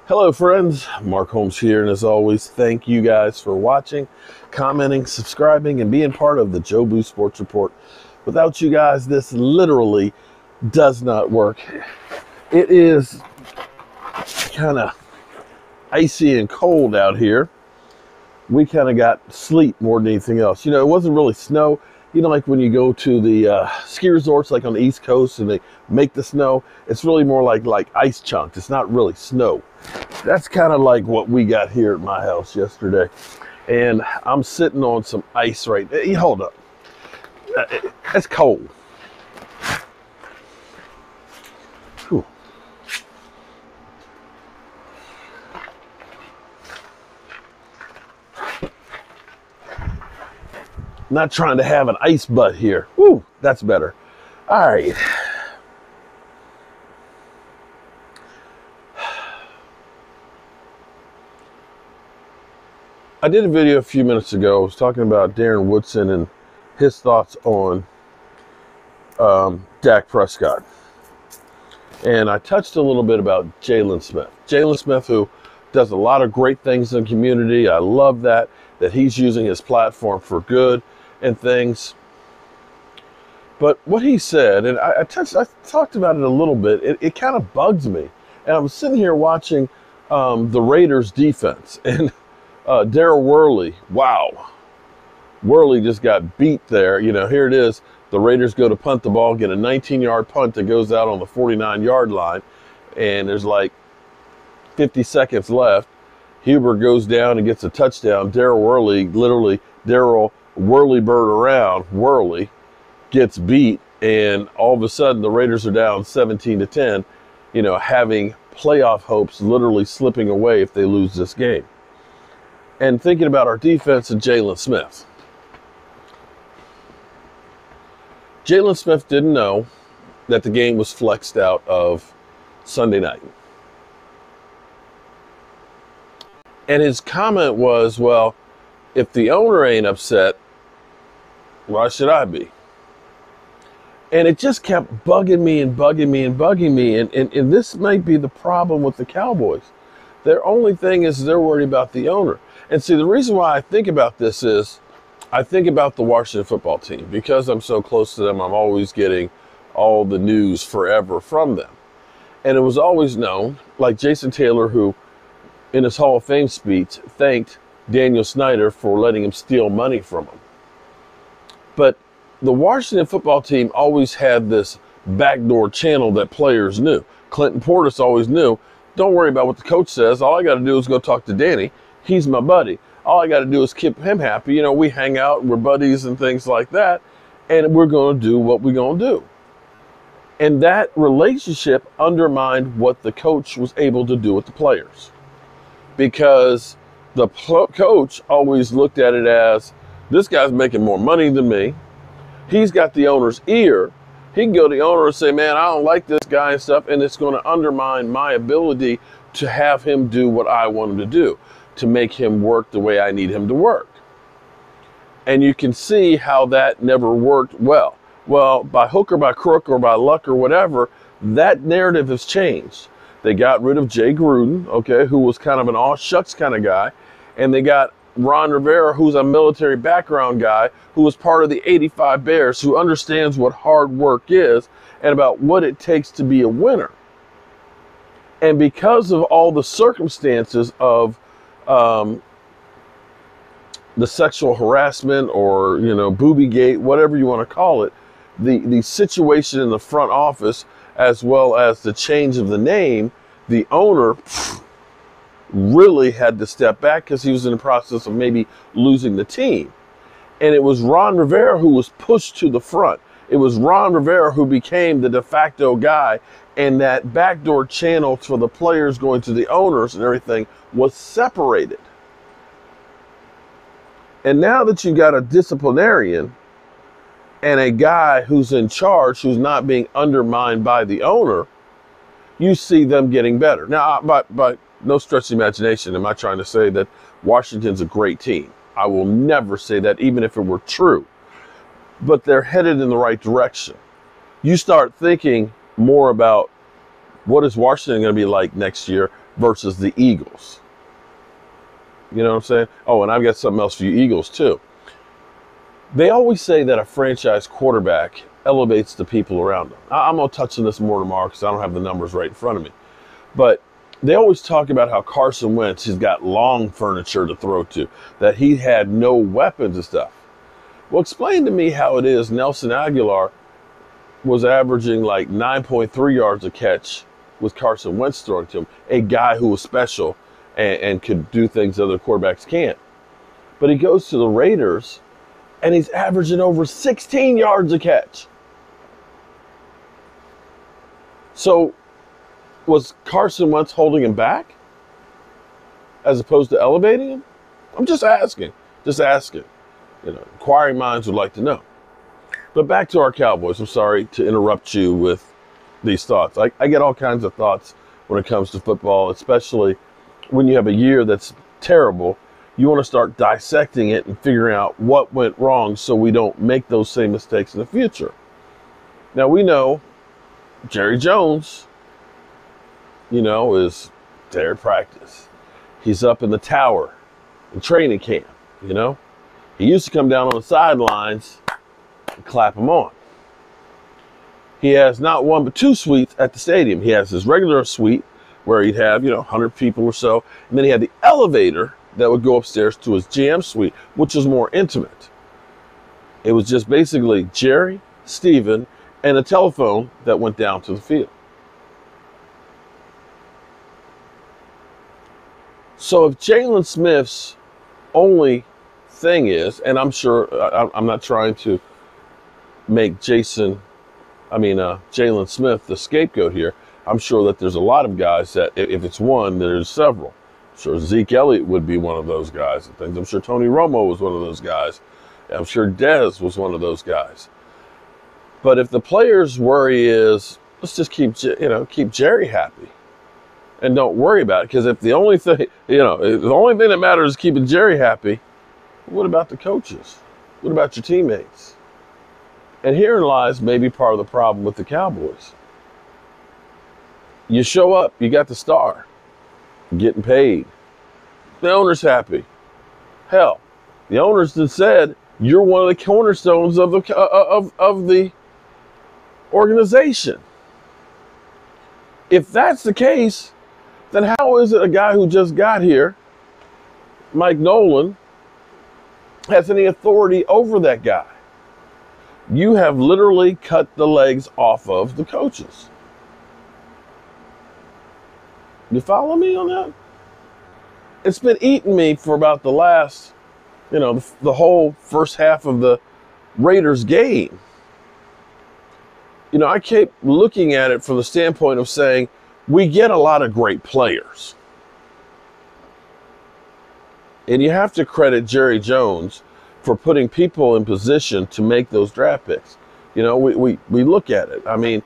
Hello friends, Mark Holmes here, and as always, thank you guys for watching, commenting, subscribing, and being part of the Joe Boo Sports Report. Without you guys, this literally does not work. It is kind of icy and cold out here. We kind of got sleet more than anything else. You know, it wasn't really snow. You know, like when you go to the ski resorts like on the East Coast and they make the snow, it's really more like ice chunks. It's not really snow. That's kind of like what we got here at my house yesterday. And I'm sitting on some ice right now. Hey, hold up. It's cold. Whew. Not trying to have an ice butt here. Woo, that's better. All right. I did a video a few minutes ago. I was talking about Darren Woodson and his thoughts on Dak Prescott. And I touched a little bit about Jalen Smith. Jalen Smith, who does a lot of great things in the community. I love that he's using his platform for good and things. But what he said, and I talked about it a little bit, it kind of bugs me. And I was sitting here watching the Raiders defense, and Darryl Worley, wow. Worley just got beat there. You know, here it is. The Raiders go to punt the ball, get a 19-yard punt that goes out on the 49-yard line, and there's like 50 seconds left. Huber goes down and gets a touchdown. Darryl Worley, literally, Darryl Worley bird around, Worley gets beat, and all of a sudden the Raiders are down 17-10, you know, having playoff hopes literally slipping away if they lose this game. And thinking about our defense and Jalen Smith. Jalen Smith didn't know that the game was flexed out of Sunday night. And his comment was, well, if the owner ain't upset, why should I be? And it just kept bugging me and bugging me and bugging me. And this might be the problem with the Cowboys. Their only thing is they're worried about the owner. And see, the reason why I think about this is I think about the Washington football team. Because I'm so close to them, I'm always getting all the news forever from them. And it was always known, like Jason Taylor, who in his Hall of Fame speech thanked Daniel Snyder for letting him steal money from him. But the Washington football team always had this backdoor channel that players knew. Clinton Portis always knew, don't worry about what the coach says. All I got to do is go talk to Danny. He's my buddy. All I got to do is keep him happy. You know, we hang out, we're buddies and things like that, and we're going to do what we're going to do. And that relationship undermined what the coach was able to do with the players. Because the coach always looked at it as, this guy's making more money than me. He's got the owner's ear. He can go to the owner and say, man, I don't like this guy and stuff, and it's going to undermine my ability to have him do what I want him to do, to make him work the way I need him to work. And you can see how that never worked well. Well, by hook or by crook or by luck or whatever, that narrative has changed. They got rid of Jay Gruden, okay, who was kind of an all shucks kind of guy, and they got Ron Rivera, who's a military background guy, who was part of the '85 Bears, who understands what hard work is and about what it takes to be a winner. And because of all the circumstances of the sexual harassment or, you know, boobygate, whatever you want to call it, the situation in the front office, as well as the change of the name, the owner really had to step back because he was in the process of maybe losing the team. And it was Ron Rivera who was pushed to the front. It was Ron Rivera who became the de facto guy, and that backdoor channel for the players going to the owners and everything was separated. And now that you got a disciplinarian and a guy who's in charge, who's not being undermined by the owner, you see them getting better. Now, by no stretch of the imagination am I trying to say that Washington's a great team. I will never say that, even if it were true. But they're headed in the right direction. You start thinking more about what is Washington going to be like next year versus the Eagles. You know what I'm saying? Oh, and I've got something else for you Eagles too. They always say that a franchise quarterback elevates the people around him. I'm going to touch on this more tomorrow because I don't have the numbers right in front of me. But they always talk about how Carson Wentz has got long furniture to throw to, that he had no weapons and stuff. Well, explain to me how it is Nelson Aguilar was averaging like 9.3 yards a catch with Carson Wentz throwing to him, a guy who was special and could do things other quarterbacks can't. But he goes to the Raiders, and he's averaging over 16 yards a catch. So was Carson Wentz holding him back as opposed to elevating him? I'm just asking. Just asking. You know, inquiring minds would like to know. But back to our Cowboys. I'm sorry to interrupt you with these thoughts. I get all kinds of thoughts when it comes to football, especially when you have a year that's terrible. You want to start dissecting it and figuring out what went wrong so we don't make those same mistakes in the future. Now, we know Jerry Jones, is there at practice. He's up in the tower in training camp, He used to come down on the sidelines and clap him on. He has not one but two suites at the stadium. He has his regular suite where he'd have, 100 people or so. And then he had the elevator that would go upstairs to his GM suite, which was more intimate. It was just basically Jerry, Steven, and a telephone that went down to the field. So if Jalen Smith's only thing is, and I'm sure, I'm not trying to make Jalen Smith the scapegoat here. I'm sure that there's a lot of guys that if it's one, there's several. I'm sure Zeke Elliott would be one of those guys and things. I'm sure Tony Romo was one of those guys. I'm sure Dez was one of those guys. But if the player's worry is, let's just keep Jerry happy and don't worry about it. Because if the only thing, that matters is keeping Jerry happy, what about the coaches? What about your teammates? And herein lies maybe part of the problem with the Cowboys. You show up, you got the star, getting paid. The owner's happy. Hell, the owners just said you're one of the cornerstones of the organization. If that's the case, then how is it a guy who just got here, Mike Nolan, has any authority over that guy? You have literally cut the legs off of the coaches. You follow me on that? It's been eating me for about the last, the whole first half of the Raiders game. I keep looking at it from the standpoint of saying, we get a lot of great players. And you have to credit Jerry Jones for putting people in position to make those draft picks. We look at it.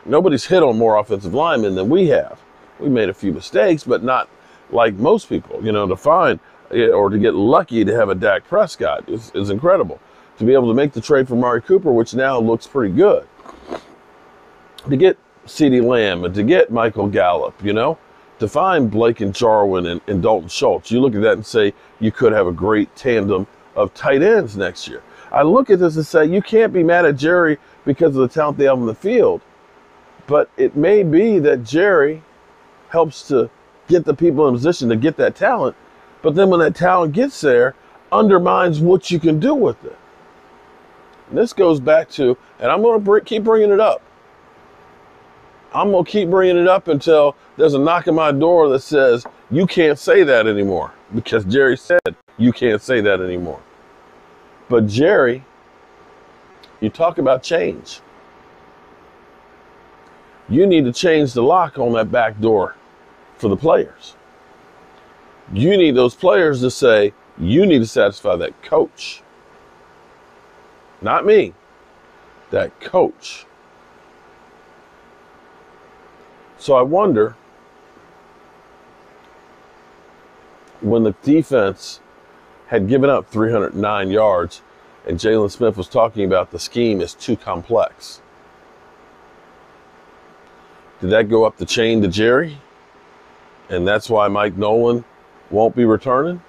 Nobody's hit on more offensive linemen than we have. We made a few mistakes, but not like most people. To find or to get lucky to have a Dak Prescott is incredible. To be able to make the trade for Mari Cooper, which now looks pretty good. To get CeeDee Lamb and to get Michael Gallup, to find Blake and Jarwin and Dalton Schultz. You look at that and say you could have a great tandem of tight ends next year. I look at this and say you can't be mad at Jerry because of the talent they have on the field, but it may be that Jerry helps to get the people in position to get that talent, but then when that talent gets there, undermines what you can do with it. And this goes back to, and I'm going to keep bringing it up. I'm going to keep bringing it up until there's a knock on my door that says, you can't say that anymore, because Jerry said you can't say that anymore. But Jerry, you talk about change. You need to change the lock on that back door for the players. You need those players to say, you need to satisfy that coach. Not me, that coach. So I wonder, when the defense had given up 309 yards and Jalen Smith was talking about the scheme is too complex, did that go up the chain to Jerry? And that's why Mike Nolan won't be returning?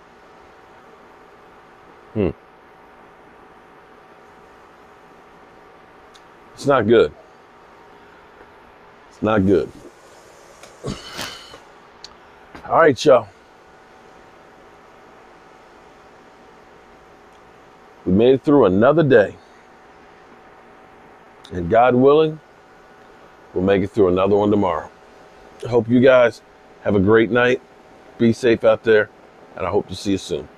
It's not good. It's not good. All right, y'all. We made it through another day. And God willing, we'll make it through another one tomorrow. I hope you guys have a great night. Be safe out there. And I hope to see you soon.